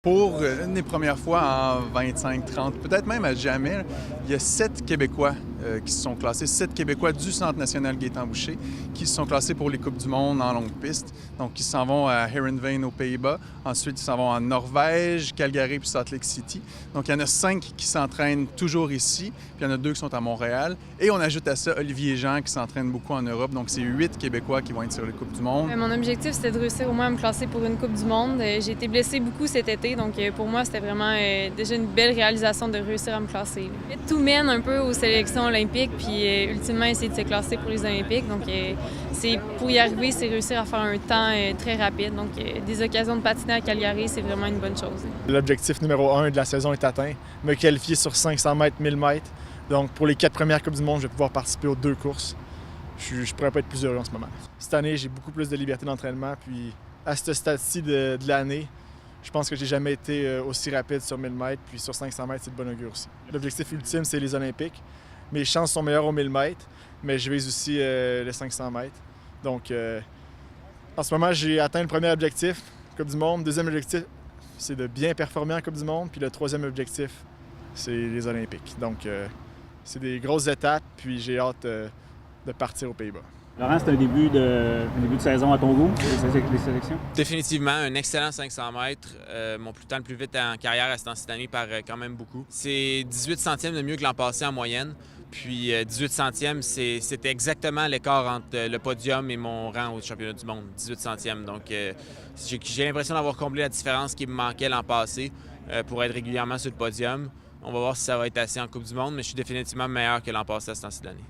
Pour une des premières fois en 25-30, peut-être même à jamais, il y a 7 Québécois qui se sont classés, 7 Québécois du Centre national Gaétan-Boucher qui se sont classés pour les Coupes du monde en longue piste. Donc, ils s'en vont à Heerenveen aux Pays-Bas. Ensuite, ils s'en vont en Norvège, Calgary puis Salt Lake City. Donc, il y en a 5 qui s'entraînent toujours ici, puis il y en a 2 qui sont à Montréal. Et on ajoute à ça Olivier Jean qui s'entraîne beaucoup en Europe. Donc, c'est 8 Québécois qui vont être sur les Coupes du monde. Mon objectif, c'était de réussir au moins à me classer pour une Coupe du monde. J'ai été blessée beaucoup cet été, donc pour moi, c'était vraiment déjà une belle réalisation de réussir à me classer. Tout mène un peu aux sélections olympiques, puis ultimement, essayer de se classer pour les Olympiques. Donc, pour y arriver, c'est réussir à faire un temps très rapide. Donc, des occasions de patiner à Calgary, c'est vraiment une bonne chose. L'objectif numéro 1 de la saison est atteint, me qualifier sur 500 mètres, 1000 mètres. Donc, pour les 4 premières Coupes du monde, je vais pouvoir participer aux 2 courses. Je pourrais pas être plus heureux en ce moment. Cette année, j'ai beaucoup plus de liberté d'entraînement, puis à ce stade-ci de l'année, je pense que j'ai jamais été aussi rapide sur 1000 mètres, puis sur 500 mètres, c'est de bon augure aussi. L'objectif ultime, c'est les Olympiques. Mes chances sont meilleures aux 1000 mètres, mais je vise aussi les 500 mètres. Donc, en ce moment, j'ai atteint le premier objectif, Coupe du monde. Deuxième objectif, c'est de bien performer en Coupe du monde. Puis le troisième objectif, c'est les Olympiques. Donc, c'est des grosses étapes, puis j'ai hâte de partir aux Pays-Bas. Laurent, c'est un début de saison à ton goût, les sélections? Définitivement, un excellent 500 mètres. Mon temps le plus vite en carrière à cette année par quand même beaucoup. C'est 18 centièmes de mieux que l'an passé en moyenne. Puis 18 centièmes, c'était exactement l'écart entre le podium et mon rang au championnat du monde, 18 centièmes. Donc j'ai l'impression d'avoir comblé la différence qui me manquait l'an passé pour être régulièrement sur le podium. On va voir si ça va être assez en Coupe du monde, mais je suis définitivement meilleur que l'an passé à ce temps-ci de l'année.